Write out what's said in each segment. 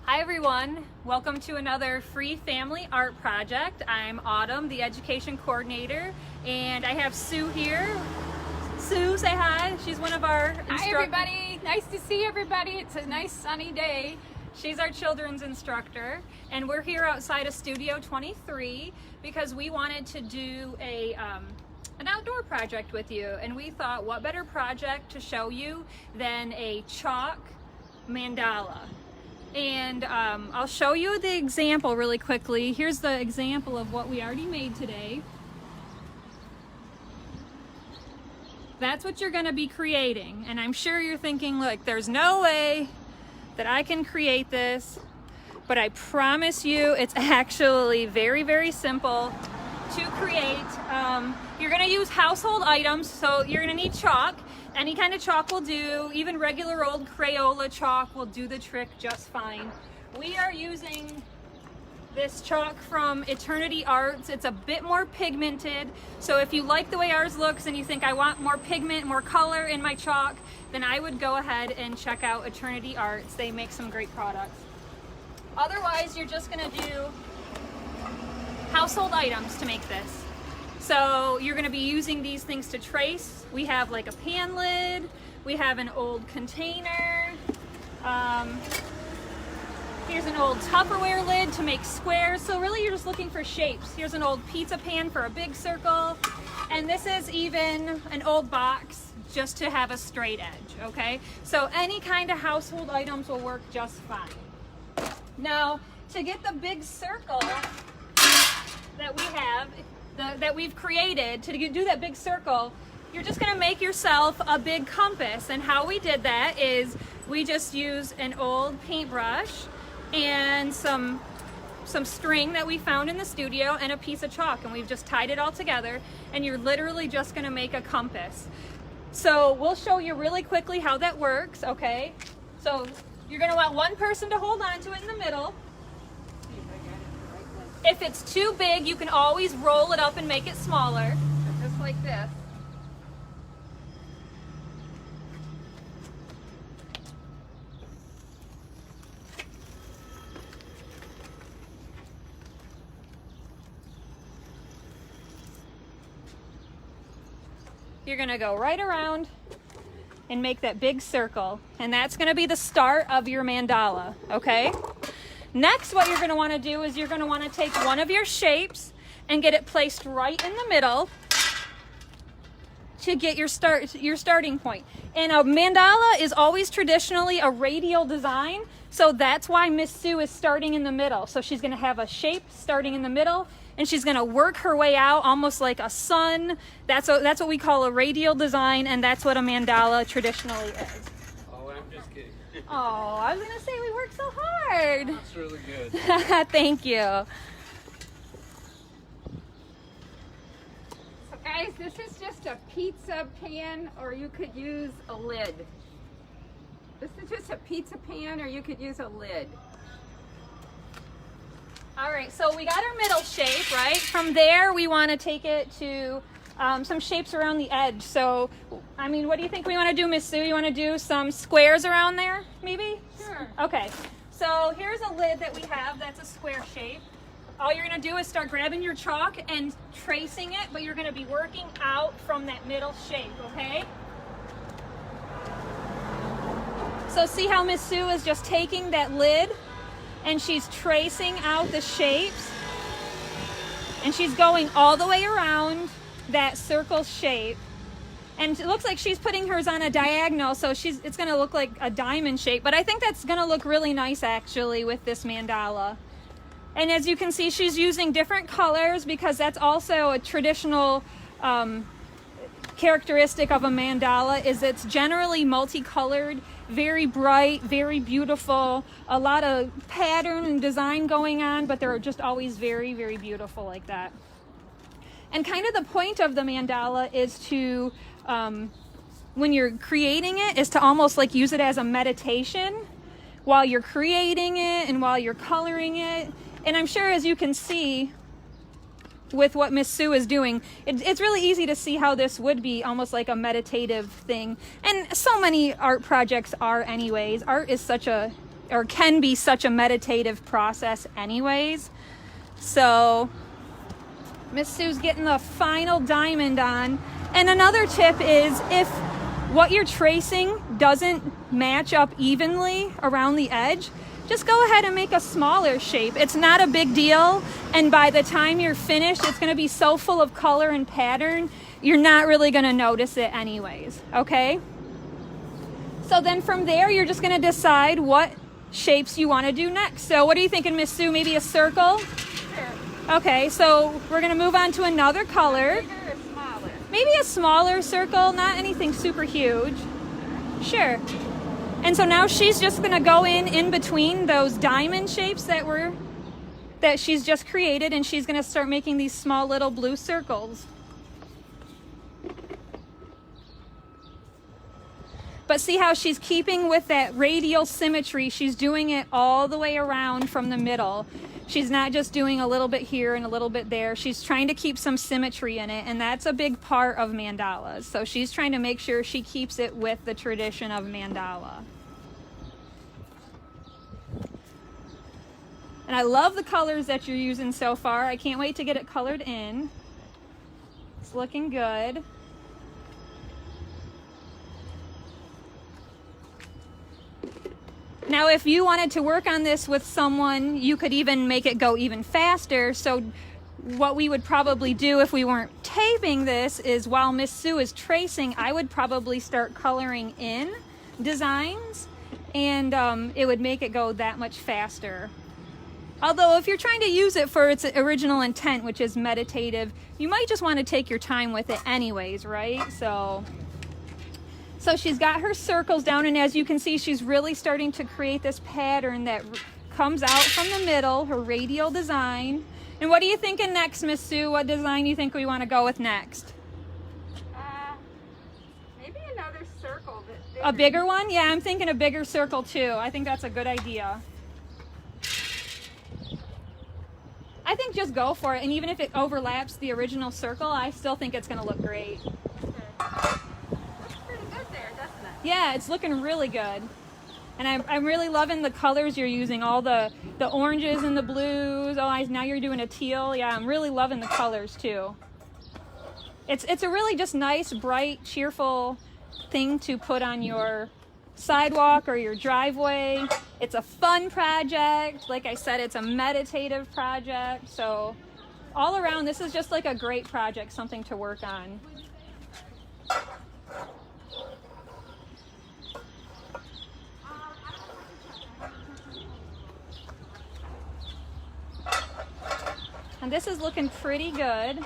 Hi everyone, welcome to another free family art project. I'm Autumn, the education coordinator, and I have Sue here. Sue, say hi. She's one of our Hi everybody, nice to see everybody. It's a nice sunny day. She's our children's instructor, and we're here outside of Studio 23 because we wanted to do an outdoor project with you, and we thought what better project to show you than a chalk mandala. And I'll show you the example really quickly. Here's the example of what we already made today. That's what you're going to be creating, and I'm sure you're thinking, look, there's no way that I can create this, but I promise you it's actually very, very simple to create. You're going to use household items, so you're going to need chalk. Any kind of chalk will do. Even regular old Crayola chalk will do the trick just fine. We are using this chalk from Eternity Arts. It's a bit more pigmented, so if you like the way ours looks and you think I want more pigment, more color in my chalk, then I would go ahead and check out Eternity Arts. They make some great products. Otherwise, you're just going to do household items to make this. So you're going to be using these things to trace. We have like a pan lid, we have an old container, here's an old Tupperware lid to make squares. So really you're just looking for shapes. Here's an old pizza pan for a big circle, and this is even an old box just to have a straight edge, okay? So any kind of household items will work just fine. Now, to get the big circle that we have, that we've created, to do that big circle, you're just going to make yourself a big compass. And how we did that is we just used an old paintbrush and some string that we found in the studio and a piece of chalk, and we've just tied it all together, and you're literally just going to make a compass. So we'll show you really quickly how that works, okay? So you're going to want one person to hold on to it in the middle. If it's too big, you can always roll it up and make it smaller, just like this. You're going to go right around and make that big circle, and that's going to be the start of your mandala, okay? Next, what you're going to want to do is you're going to want to take one of your shapes and get it placed right in the middle to get your starting point. And a mandala is always traditionally a radial design, so that's why Miss Sue is starting in the middle. So she's going to have a shape starting in the middle, and she's going to work her way out almost like a sun. That's what we call a radial design, and that's what a mandala traditionally is. I'm just kidding. Oh, I was going to say we worked so hard. That's really good. Thank you. So guys, this is just a pizza pan, or you could use a lid. This is just a pizza pan, or you could use a lid. All right, so we got our middle shape, right? From there, we want to take it to some shapes around the edge. So, I mean, what do you think we want to do, Miss Sue? You want to do some squares around there, maybe? Sure. Okay, so here's a lid that we have that's a square shape. All you're going to do is start grabbing your chalk and tracing it, but you're going to be working out from that middle shape, okay? So see how Miss Sue is just taking that lid and she's tracing out the shapes, and she's going all the way around that circle shape, and it looks like she's putting hers on a diagonal, so it's going to look like a diamond shape, but I think that's going to look really nice actually with this mandala. And as you can see, she's using different colors because that's also a traditional characteristic of a mandala, is it's generally multicolored, very bright, very beautiful, a lot of pattern and design going on, but they're just always very, very beautiful like that. And kind of the point of the mandala is to, when you're creating it, is to almost like use it as a meditation while you're creating it and while you're coloring it. And I'm sure, as you can see with what Miss Sue is doing, it's really easy to see how this would be almost like a meditative thing. And so many art projects are anyways. Art is such a or can be such a meditative process anyways. So Miss Sue's getting the final diamond on. And another tip is, if what you're tracing doesn't match up evenly around the edge, just go ahead and make a smaller shape. It's not a big deal, and by the time you're finished, it's going to be so full of color and pattern, you're not really going to notice it anyways, okay? So then from there, you're just going to decide what shapes you want to do next. So what are you thinking, Miss Sue? Maybe a circle? Sure. Okay, so we're going to move on to another color. Bigger or smaller? Maybe a smaller circle, not anything super huge. Sure. And so now she's just going to go in between those diamond shapes that she's just created, and she's going to start making these small little blue circles. But see how she's keeping with that radial symmetry. She's doing it all the way around from the middle. She's not just doing a little bit here and a little bit there. She's trying to keep some symmetry in it, and that's a big part of mandalas. So she's trying to make sure she keeps it with the tradition of mandala. And I love the colors that you're using so far. I can't wait to get it colored in. It's looking good. Now, if you wanted to work on this with someone, you could even make it go even faster. So what we would probably do if we weren't taping this is, while Miss Sue is tracing, I would probably start coloring in designs, and it would make it go that much faster. Although if you're trying to use it for its original intent, which is meditative, you might just want to take your time with it anyways, right? So she's got her circles down, and as you can see, she's really starting to create this pattern that comes out from the middle, her radial design. And what are you thinking next, Miss Sue? What design do you think we want to go with next? Maybe another circle. A bigger one? Yeah, I'm thinking a bigger circle too. I think that's a good idea. I think just go for it, and even if it overlaps the original circle, I still think it's going to look great. Yeah, it's looking really good. And I'm really loving the colors you're using, all the oranges and the blues. Oh, now you're doing a teal. Yeah, I'm really loving the colors too. It's a really just nice, bright, cheerful thing to put on your sidewalk or your driveway. It's a fun project. Like I said, it's a meditative project. So all around, this is just like a great project, something to work on. And this is looking pretty good.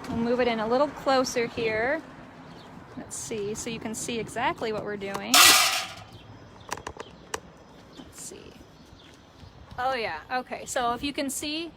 We'll move it in a little closer here. Let's see, so you can see exactly what we're doing. Let's see. Oh yeah, okay, so if you can see,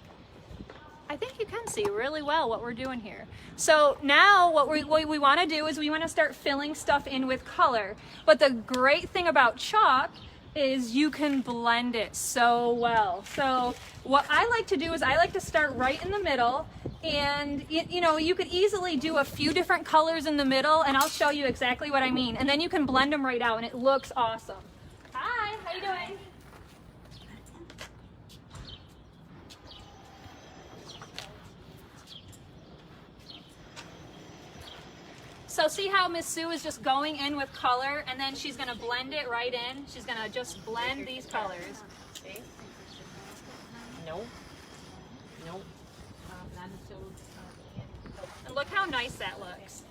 I think you can see really well what we're doing here. So now what we want to do is we want to start filling stuff in with color. But the great thing about chalk is you can blend it so well. So what I like to do is I like to start right in the middle, and you know, you could easily do a few different colors in the middle, and I'll show you exactly what I mean, and then you can blend them right out and it looks awesome. Hi, how you doing? So see how Miss Sue is just going in with color, and then she's going to blend it right in. She's going to just blend these colors. See? No. And look how nice that looks.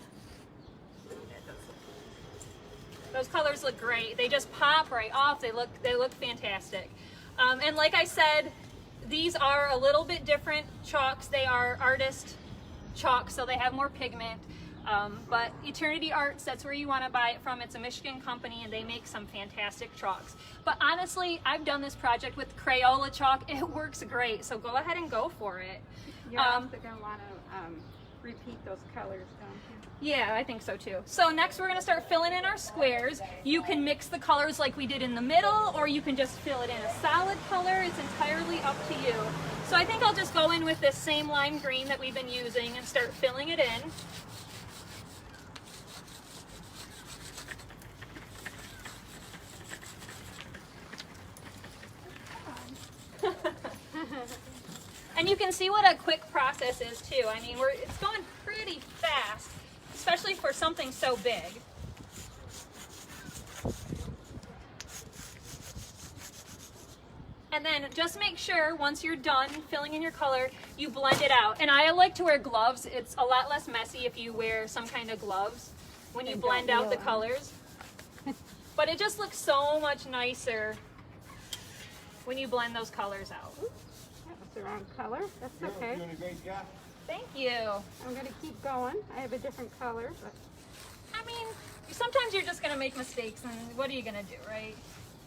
Those colors look great. They just pop right off. They look fantastic. And like I said, these are a little bit different chalks. They are artist chalks, so they have more pigment. But Eternity Arts, that's where you want to buy it from. It's a Michigan company, and they make some fantastic chalks. But honestly, I've done this project with Crayola chalk. It works great, so go ahead and go for it. You're also going to want to repeat those colors, don't you? Yeah, I think so too. So next we're gonna start filling in our squares. You can mix the colors like we did in the middle, or you can just fill it in a solid color. It's entirely up to you. So I think I'll just go in with this same lime green that we've been using and start filling it in. And you can see what a quick process is too. I mean, it's going pretty fast, especially for something so big. And then just make sure once you're done filling in your color, you blend it out. And I like to wear gloves. It's a lot less messy if you wear some kind of gloves when you blend out the colors. But it just looks so much nicer when you blend those colors out. That was the wrong color. That's okay. Doing a great job. Thank you. I'm going to keep going. I have a different color, but I mean, sometimes you're just gonna make mistakes, and what are you gonna do, right?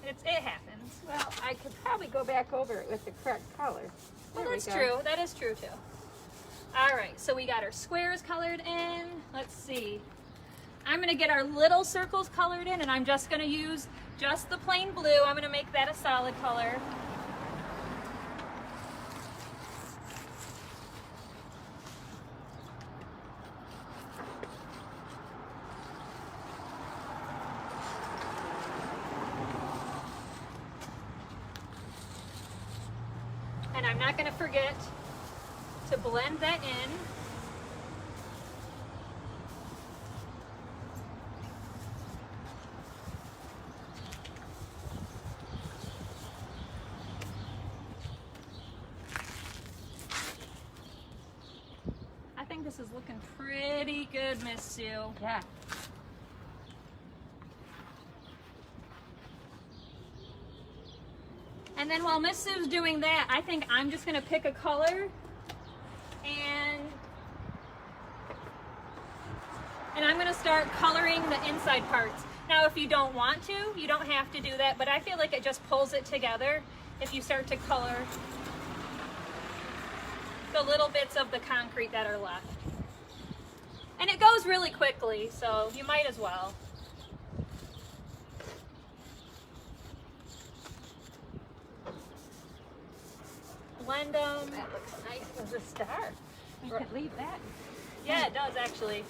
It happens. well, I could probably go back over it with the correct color. Well, There we that's go. true. That is true too. All right, so we got our squares colored in. Let's see. I'm gonna get our little circles colored in, and I'm just gonna use just the plain blue. I'm gonna make that a solid color. And I'm not going to forget to blend that in. I think this is looking pretty good, Miss Sue. Yeah. And then while Miss Sue's doing that, I think I'm just gonna pick a color and I'm gonna start coloring the inside parts. Now, if you don't want to, you don't have to do that, but I feel like it just pulls it together if you start to color the little bits of the concrete that are left. And it goes really quickly, so you might as well. Blend them. That looks nice as a star. We could leave that. Yeah, it does actually.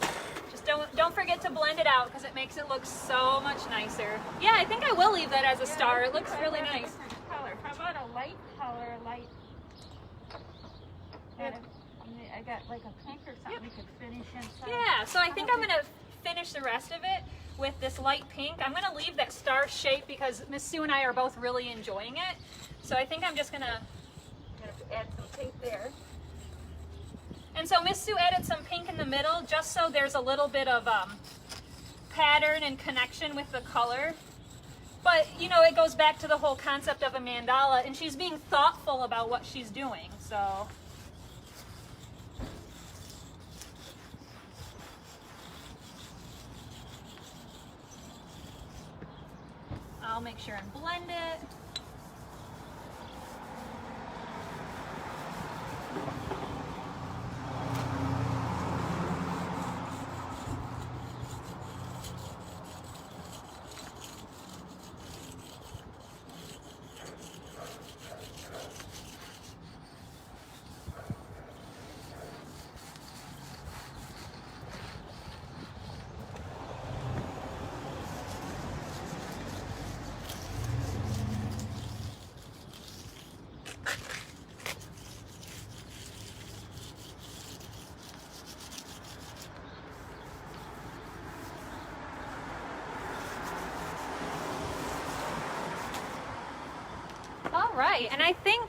Just don't forget to blend it out because it makes it look so much nicer. Yeah, I think I will leave that as a star. It looks really nice. Color. How about a light color? Light. I got like a pink or something we could finish inside. Yeah, so I think I'm gonna finish the rest of it with this light pink. I'm gonna leave that star shape because Miss Sue and I are both really enjoying it. So I think I'm just gonna Add some pink there. And so Miss Sue added some pink in the middle just so there's a little bit of pattern and connection with the color. But, you know, it goes back to the whole concept of a mandala, and she's being thoughtful about what she's doing, so. I'll make sure and blend it. All right, and I think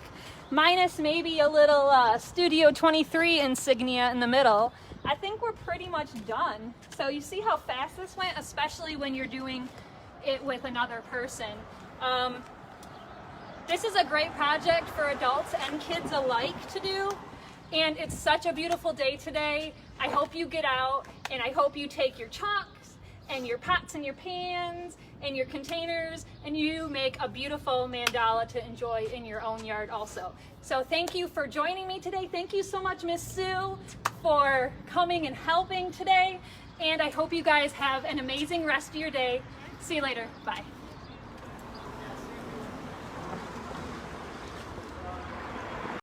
minus maybe a little Studio 23 insignia in the middle, I think we're pretty much done. So you see how fast this went, especially when you're doing it with another person. This is a great project for adults and kids alike to do, and it's such a beautiful day today. I hope you get out, and I hope you take your chalks and your pots and your pans and your containers, and you make a beautiful mandala to enjoy in your own yard also. So thank you for joining me today. Thank you so much, Miss Sue, for coming and helping today. And I hope you guys have an amazing rest of your day. See you later. Bye.